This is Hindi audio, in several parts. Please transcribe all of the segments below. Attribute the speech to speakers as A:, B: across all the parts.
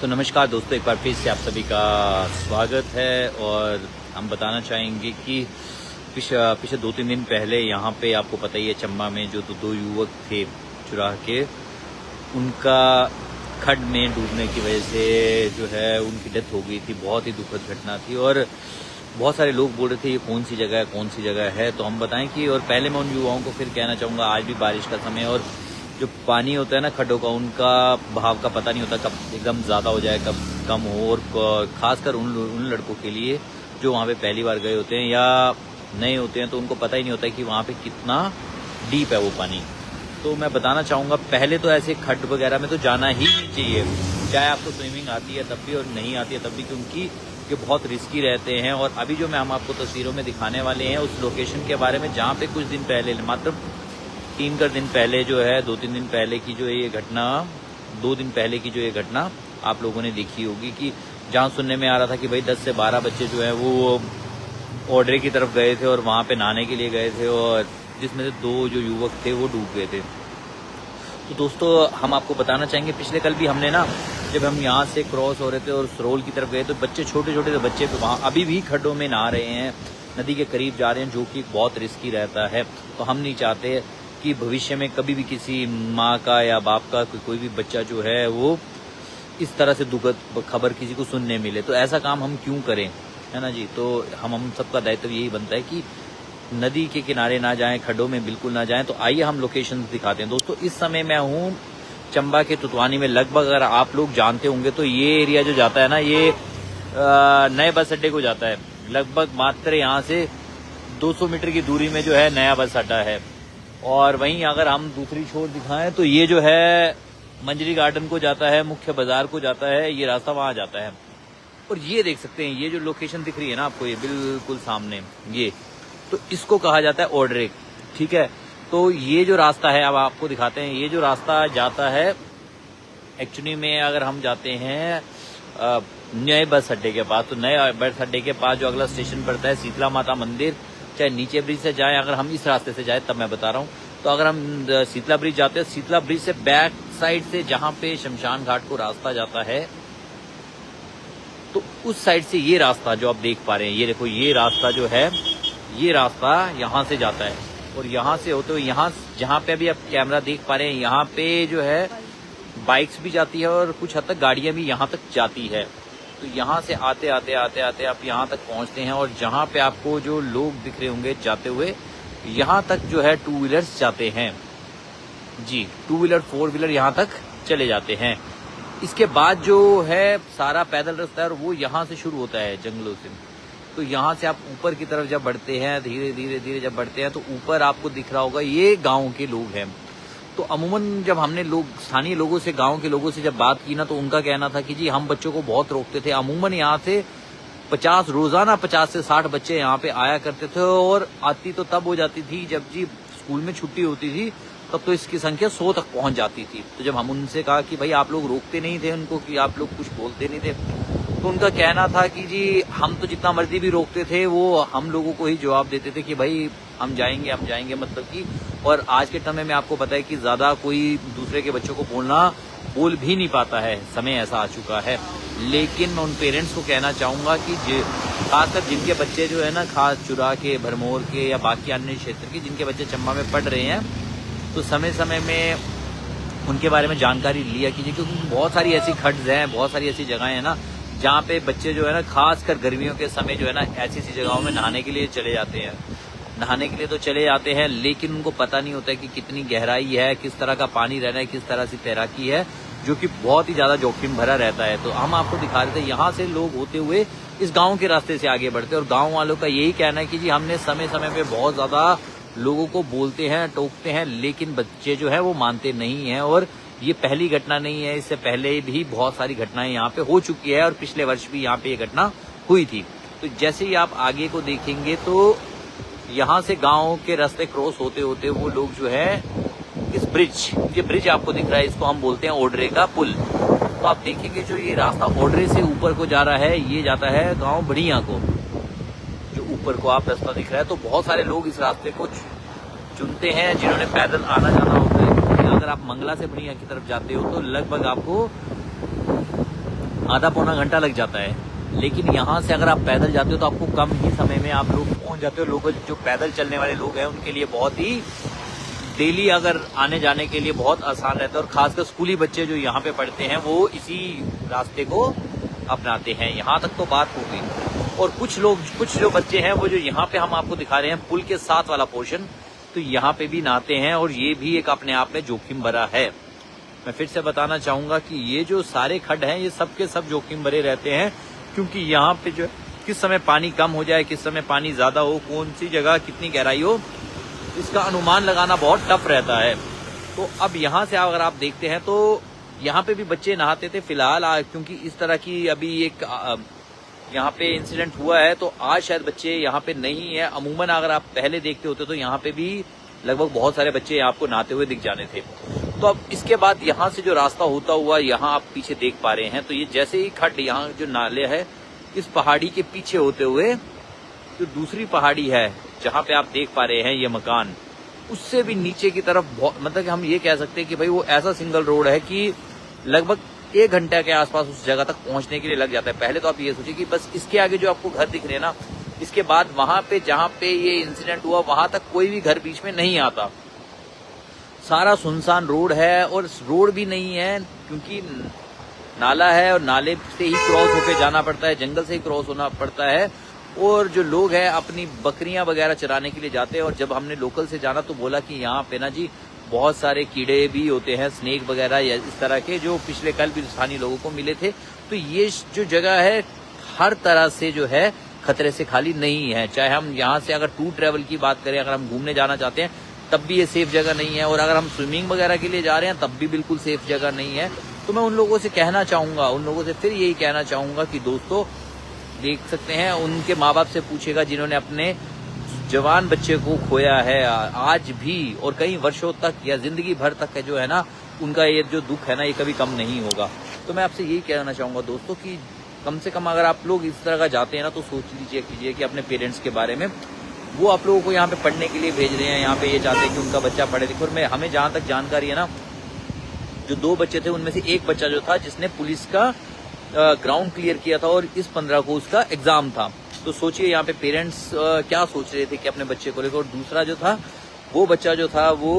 A: तो नमस्कार दोस्तों, एक बार फिर से आप सभी का स्वागत है। और हम बताना चाहेंगे कि पिछले 2-3 दिन पहले यहाँ पे आपको पता ही है, चंबा में जो दो युवक थे चुरा के, उनका खड्ड में डूबने की वजह से जो है उनकी डेथ हो गई थी। बहुत ही दुखद घटना थी और बहुत सारे लोग बोल रहे थे ये कौन सी जगह है। तो हम बताएं कि, और पहले मैं उन युवाओं को फिर कहना चाहूँगा, आज भी बारिश का समय और जो पानी होता है ना खड्डों का, उनका बहाव का पता नहीं होता, कब एकदम ज़्यादा हो जाए कब कम हो। और खासकर उन लड़कों के लिए जो वहाँ पे पहली बार गए होते हैं या नए होते हैं, तो उनको पता ही नहीं होता कि वहाँ पे कितना डीप है वो पानी। तो मैं बताना चाहूँगा, पहले तो ऐसे खड्ड वगैरह में तो जाना ही नहीं चाहिए, चाहे आपको स्विमिंग आती है तब भी और नहीं आती है तब भी, क्योंकि ये बहुत रिस्की रहते हैं। और अभी जो हम आपको तस्वीरों में दिखाने वाले हैं उस लोकेशन के बारे में, जहाँ पे कुछ दिन पहले, मात्र 3 दिन पहले जो है, 2-3 दिन पहले की जो ये घटना, 2 दिन पहले की जो ये घटना आप लोगों ने देखी होगी, कि जहाँ सुनने में आ रहा था कि भाई 10 से 12 बच्चे जो है वो ओड्रे की तरफ गए थे और वहाँ पे नहाने के लिए गए थे, और जिसमें से 2 जो युवक थे वो डूब गए थे। तो दोस्तों, हम आपको बताना चाहेंगे, पिछले कल भी हमने ना, जब हम यहाँ से क्रॉस हो रहे थे और सरोल की तरफ गए, तो बच्चे, छोटे छोटे बच्चे वहाँ अभी भी खड्डों में नहा रहे हैं, नदी के करीब जा रहे हैं, जो कि बहुत रिस्की रहता है। तो हम नहीं चाहते कि भविष्य में कभी भी किसी माँ का या बाप का कोई भी बच्चा जो है वो इस तरह से दुखद खबर किसी को सुनने मिले। तो ऐसा काम हम क्यों करें, है ना जी। तो हम सबका दायित्व यही बनता है कि नदी के किनारे ना जाएं, खड्डों में बिल्कुल ना जाएं। तो आइए हम लोकेशन दिखाते हैं। दोस्तों, इस समय मैं हूँ चंबा के तुतवानी में। लगभग, अगर आप लोग जानते होंगे तो ये एरिया जो जाता है ना, ये नए बस अड्डे को जाता है। लगभग मात्र यहाँ से 200 मीटर की दूरी में जो है नया बस अड्डा है। और वहीं अगर हम दूसरी छोर दिखाएं तो ये जो है मंजरी गार्डन को जाता है, मुख्य बाजार को जाता है, ये रास्ता वहां जाता है। और ये देख सकते हैं, ये जो लोकेशन दिख रही है ना आपको, ये बिल्कुल सामने, ये तो इसको कहा जाता है ओड्रे, ठीक है। तो ये जो रास्ता है, अब आपको दिखाते हैं, ये जो रास्ता जाता है एक्चुअली में, अगर हम जाते हैं नए बस अड्डे के पास, तो नए बस अड्डे के पास जो अगला स्टेशन पड़ता है शीतला माता मंदिर, चाहे नीचे ब्रिज से जाएं, अगर हम इस रास्ते से जाएं तब मैं बता रहा हूँ। तो अगर हम शीतला ब्रिज जाते हैं, शीतला ब्रिज से बैक साइड से जहाँ पे शमशान घाट को रास्ता जाता है, तो उस साइड से ये रास्ता जो आप देख पा रहे हैं, ये देखो, ये रास्ता जो है, ये रास्ता यहाँ से जाता है। और यहाँ से होते हुए यहाँ, जहाँ पे अभी आप कैमरा देख पा रहे हैं, यहाँ पे जो है बाइक्स भी जाती है और कुछ हद तक गाड़ियां भी यहाँ तक जाती है। तो यहाँ से आते आते आप यहाँ तक पहुँचते हैं, और जहाँ पे आपको जो लोग दिख रहे होंगे जाते हुए, यहाँ तक जो है 2 व्हीलर्स जाते हैं जी, 2 व्हीलर 4 व्हीलर यहाँ तक चले जाते हैं। इसके बाद जो है सारा पैदल रास्ता है, और वो यहाँ से शुरू होता है जंगलों से। तो यहाँ से आप ऊपर की तरफ जब बढ़ते हैं, धीरे धीरे जब बढ़ते हैं, तो ऊपर आपको दिख रहा होगा ये गाँव के लोग हैं। तो अमूमन जब हमने स्थानीय लोगों से, गांव के लोगों से जब बात की ना, तो उनका कहना था कि जी हम बच्चों को बहुत रोकते थे। अमूमन यहाँ से रोजाना 50 से 60 बच्चे यहाँ पे आया करते थे, और आती तो तब हो जाती थी जब जी स्कूल में छुट्टी होती थी, तब तो इसकी संख्या 100 तक पहुंच जाती थी। तो जब हम उनसे कहा कि भाई आप लोग रोकते नहीं थे उनको, कि आप लोग कुछ बोलते नहीं थे, तो उनका कहना था कि जी हम तो जितना मर्जी भी रोकते थे, वो हम लोगों को ही जवाब देते थे कि भाई हम जाएंगे, मतलब कि। और आज के समय में आपको पता है कि ज्यादा कोई दूसरे के बच्चों को बोल भी नहीं पाता है, समय ऐसा आ चुका है। लेकिन मैं उन पेरेंट्स को कहना चाहूंगा कि खासकर जिनके बच्चे जो है ना, खास चुरा के, भरमौर के या बाकी अन्य क्षेत्र के जिनके बच्चे चंबा में पढ़ रहे हैं, तो समय समय में उनके बारे में जानकारी लिया कीजिए, क्योंकि बहुत सारी ऐसी खड्ड हैं, बहुत सारी ऐसी जगहें हैं ना, जहाँ पे बच्चे जो है ना, खासकर गर्मियों के समय जो है ना, ऐसी जगहों में नहाने के लिए चले जाते हैं। नहाने के लिए तो चले जाते हैं, लेकिन उनको पता नहीं होता है कि कितनी गहराई है, किस तरह का पानी रहना है, किस तरह से तैराकी है, जो कि बहुत ही ज्यादा जोखिम भरा रहता है। तो हम आपको दिखा रहे थे, यहाँ से लोग होते हुए इस गांव के रास्ते से आगे बढ़ते, और गांव वालों का यही कहना है कि जी हमने समय समय पे बहुत ज्यादा लोगों को बोलते हैं, टोकते हैं, लेकिन बच्चे जो है वो मानते नहीं है। और ये पहली घटना नहीं है, इससे पहले भी बहुत सारी घटनाएं यहाँ पे हो चुकी है, और पिछले वर्ष भी यहाँ पे ये घटना हुई थी। तो जैसे ही आप आगे को देखेंगे, तो यहाँ से गांव के रास्ते क्रॉस होते होते वो लोग जो है इस ये ब्रिज आपको दिख रहा है, इसको हम बोलते हैं ओड्रे का पुल। तो आप देखेंगे जो ये रास्ता ओड्रे से ऊपर को जा रहा है, ये जाता है गांव बढ़िया को, जो ऊपर को आप रास्ता दिख रहा है। तो बहुत सारे लोग इस रास्ते को चुनते हैं, जिन्होंने पैदल आना जाना होता है। अगर आप मंगला से बढ़िया की तरफ जाते हो, तो लगभग आपको आधा पौना घंटा लग जाता है। लेकिन यहाँ से अगर आप पैदल जाते हो तो आपको कम ही समय में आप लोग पहुँच जाते हो। लोग जो पैदल चलने वाले लोग हैं उनके लिए बहुत ही डेली अगर आने जाने के लिए बहुत आसान रहता है। और खासकर स्कूली बच्चे जो यहाँ पे पढ़ते हैं वो इसी रास्ते को अपनाते हैं। यहाँ तक तो बात हो गई। और कुछ जो बच्चे हैं वो जो यहाँ पे हम आपको दिखा रहे हैं पुल के साथ वाला पोर्शन, तो यहाँ पे भी नहाते हैं और ये भी एक अपने आप में जोखिम भरा है। मैं फिर से बताना चाहूंगा कि ये जो सारे खड्ड हैं ये सब के सब जोखिम भरे रहते हैं, क्योंकि यहाँ पे जो किस समय पानी कम हो जाए, किस समय पानी ज्यादा हो, कौन सी जगह कितनी गहराई हो, इसका अनुमान लगाना बहुत टफ रहता है। तो अब यहाँ से अगर आप देखते हैं तो यहाँ पे भी बच्चे नहाते थे। फिलहाल क्योंकि इस तरह की अभी एक यहाँ पे इंसिडेंट हुआ है तो आज शायद बच्चे यहाँ पे नहीं है। अमूमन अगर आप पहले देखते होते तो यहाँ पे भी लगभग बहुत सारे बच्चे आपको नहाते हुए दिख जाने थे। तो अब इसके बाद यहाँ से जो रास्ता होता हुआ यहाँ आप पीछे देख पा रहे हैं, तो ये जैसे ही खड्ड यहाँ जो नाले है इस पहाड़ी के पीछे होते हुए जो दूसरी पहाड़ी है जहाँ पे आप देख पा रहे हैं ये मकान, उससे भी नीचे की तरफ मतलब कि हम ये कह सकते हैं कि भाई वो ऐसा सिंगल रोड है कि लगभग 1 घंटे के आसपास उस जगह तक पहुंचने के लिए लग जाता है। पहले तो आप ये सोचिए कि बस इसके आगे जो आपको घर दिख रहे हैं ना, इसके बाद वहां पे जहां पे ये इंसिडेंट हुआ वहां तक कोई भी घर बीच में नहीं आता। सारा सुनसान रोड है और रोड भी नहीं है क्योंकि नाला है और नाले से ही क्रॉस होकर जाना पड़ता है, जंगल से ही क्रॉस होना पड़ता है। और जो लोग हैं अपनी बकरियां वगैरह चराने के लिए जाते हैं। और जब हमने लोकल से जाना तो बोला कि यहाँ पे ना जी बहुत सारे कीड़े भी होते हैं, स्नेक वगैरह या इस तरह के, जो पिछले कल भी स्थानीय लोगों को मिले थे। तो ये जो जगह है हर तरह से जो है खतरे से खाली नहीं है। चाहे हम यहाँ से अगर टूर ट्रैवल की बात करें, अगर हम घूमने जाना चाहते हैं तब भी ये सेफ जगह नहीं है। और अगर हम स्विमिंग वगैरह के लिए जा रहे हैं तब भी बिल्कुल सेफ जगह नहीं है। तो मैं उन लोगों से कहना चाहूंगा, उन लोगों से फिर यही कहना चाहूंगा कि दोस्तों देख सकते हैं उनके माँ बाप से पूछेगा जिन्होंने अपने जवान बच्चे को खोया है आज भी, और कई वर्षों तक या जिंदगी भर तक जो है ना उनका ये जो दुख है ना ये कभी कम नहीं होगा। तो मैं आपसे यही कहना चाहूंगा दोस्तों कि कम से कम अगर आप लोग इस तरह का जाते हैं ना तो सोच लीजिए कि अपने पेरेंट्स के बारे में। वो आप लोगों को यहाँ पे पढ़ने के लिए भेज रहे हैं, यहाँ पे ये चाहते हैं कि उनका बच्चा पढ़े लिखे। और हमें जहाँ तक जानकारी है ना, जो 2 बच्चे थे उनमें से एक बच्चा जो था जिसने पुलिस का ग्राउंड क्लियर किया था और इस 15 को उसका एग्जाम था। तो सोचिए यहाँ पे पेरेंट्स क्या सोच रहे थे कि अपने बच्चे को लेकर। और दूसरा जो था वो बच्चा जो था वो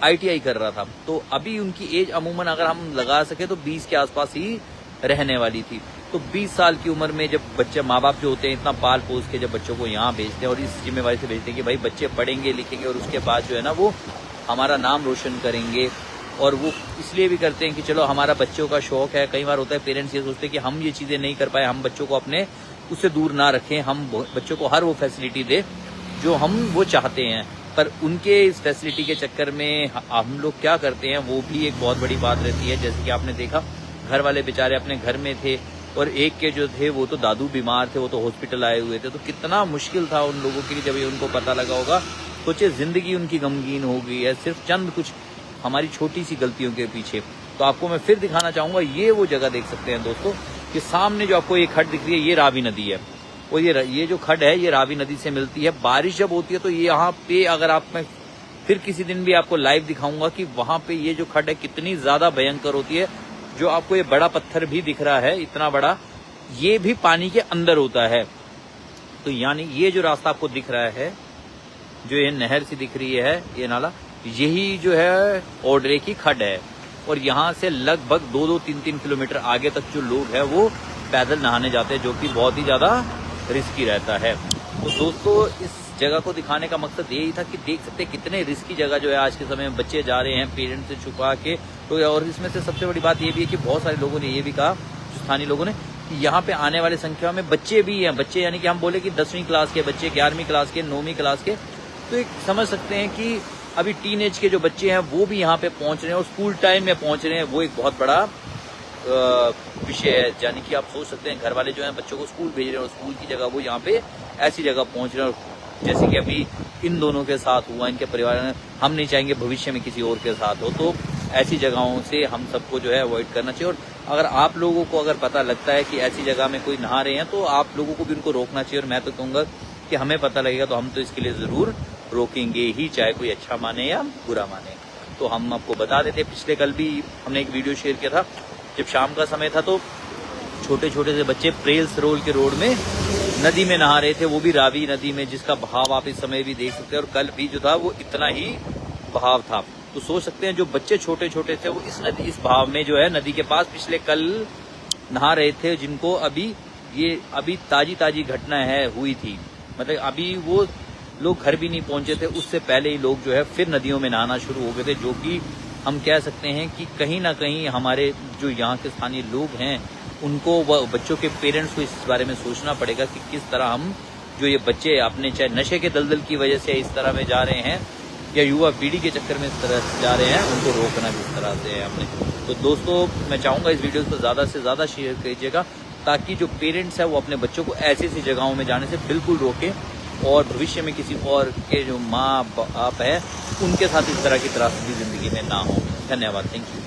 A: ITI कर रहा था। तो अभी उनकी एज अमूमन अगर हम लगा सके तो 20 के आसपास ही रहने वाली थी। तो 20 साल की उम्र में जब बच्चे, माँ बाप जो होते हैं इतना पाल पोस के जब बच्चों को यहाँ भेजते हैं और इस जिम्मेवारी से भेजते हैं कि भाई बच्चे पढ़ेंगे लिखेंगे और उसके बाद जो है ना वो हमारा नाम रोशन करेंगे। और वो इसलिए भी करते हैं कि चलो हमारा बच्चों का शौक है। कई बार होता है पेरेंट्स ये सोचते हैं कि हम ये चीजें नहीं कर पाए, हम बच्चों को अपने उससे दूर ना रखें, हम बच्चों को हर वो फैसिलिटी दे जो हम वो चाहते हैं। पर उनके इस फैसिलिटी के चक्कर में हम लोग क्या करते हैं वो भी एक बहुत बड़ी बात रहती है। जैसे कि आपने देखा घर वाले बेचारे अपने घर में थे और एक के जो थे वो तो दादू बीमार थे, वो तो हॉस्पिटल आए हुए थे। तो कितना मुश्किल था उन लोगों के लिए जब ये उनको पता लगा होगा। सोचिए जिंदगी उनकी गमगीन हो गई है सिर्फ चंद कुछ हमारी छोटी सी गलतियों के पीछे। तो आपको मैं फिर दिखाना चाहूंगा, ये वो जगह देख सकते हैं दोस्तों कि सामने जो आपको ये खड्ड दिख रही है ये रावी नदी है। और ये जो खड्ड है ये रावी नदी से मिलती है। बारिश जब होती है तो ये यहाँ पे अगर आप, मैं फिर किसी दिन भी आपको लाइव दिखाऊंगा कि वहां पे ये जो खड्ड है कितनी ज्यादा भयंकर होती है। जो आपको ये बड़ा पत्थर भी दिख रहा है इतना बड़ा, ये भी पानी के अंदर होता है। तो यानी ये जो रास्ता आपको दिख रहा है, जो ये नहर सी दिख रही है, ये नाला, यही जो है ओडरे की खड्ड है। और यहाँ से लगभग 2-3 किलोमीटर आगे तक जो लोग हैं वो पैदल नहाने जाते हैं, जो कि बहुत ही ज्यादा रिस्की रहता है। तो दोस्तों इस जगह को दिखाने का मकसद यही था कि देख सकते हैं कितने रिस्की जगह जो है आज के समय में बच्चे जा रहे हैं पेरेंट्स से छुपा के। तो और इसमें से सबसे बड़ी बात ये भी है कि बहुत सारे लोगों ने ये भी कहा, स्थानीय लोगों ने, कि यहाँ पे आने वाले संख्या में बच्चे भी हैं। बच्चे यानी कि हम बोले कि 10वीं क्लास के बच्चे, 11वीं क्लास के, 9वीं क्लास के। तो एक समझ सकते हैं कि अभी टीनेज के जो बच्चे हैं वो भी यहाँ पे पहुंच रहे हैं और स्कूल टाइम में पहुंच रहे हैं। वो एक बहुत बड़ा विषय है। यानी कि आप सोच सकते हैं घर वाले जो हैं बच्चों को स्कूल भेज रहे हैं और स्कूल की जगह वो यहाँ पे ऐसी जगह पहुंच रहे हैं। और जैसे कि अभी इन दोनों के साथ हुआ, इनके परिवार में, हम नहीं चाहेंगे भविष्य में किसी और के साथ हो। तो ऐसी जगहों से हम सबको जो है अवॉइड करना चाहिए। और अगर आप लोगों को अगर पता लगता है कि ऐसी जगह में कोई नहा रहे हैं तो आप लोगों को भी उनको रोकना चाहिए। और मैं तो कहूँगा कि हमें पता लगेगा तो हम तो इसके लिए जरूर रोकेंगे ही, चाहे कोई अच्छा माने या बुरा माने। तो हम आपको बता देते, पिछले कल भी हमने एक वीडियो शेयर किया था, जब शाम का समय था तो छोटे छोटे से बच्चे प्रेल सरोल के रोड में नदी में नहा रहे थे, वो भी रावी नदी में, जिसका बहाव आप इस समय भी देख सकते हैं। और कल भी जो था वो इतना ही बहाव था। तो सोच सकते हैं जो बच्चे छोटे छोटे थे वो इस बहाव में जो है नदी के पास पिछले कल नहा रहे थे, जिनको अभी ताजी घटना हुई थी। मतलब अभी वो लोग घर भी नहीं पहुंचे थे, उससे पहले ही लोग जो है फिर नदियों में नहाना शुरू हो गए थे। जो कि हम कह सकते हैं कि कहीं ना कहीं हमारे जो यहाँ के स्थानीय लोग हैं उनको बच्चों के पेरेंट्स को इस बारे में सोचना पड़ेगा कि किस तरह हम जो ये बच्चे अपने चाहे नशे के दलदल की वजह से इस तरह में जा रहे हैं या युवा पीढ़ी के चक्कर में इस तरह से जा रहे हैं, उनको रोकना किस तरह से है हमने। तो दोस्तों मैं चाहूँगा इस वीडियो को ज़्यादा से ज़्यादा शेयर कीजिएगा, ताकि जो पेरेंट्स है वो अपने बच्चों को ऐसी ऐसी जगहों में जाने से बिल्कुल रोकें, और भविष्य में किसी और के जो माँ बाप है उनके साथ इस तरह की त्रासदी ज़िंदगी में ना हो। धन्यवाद, थैंक यू।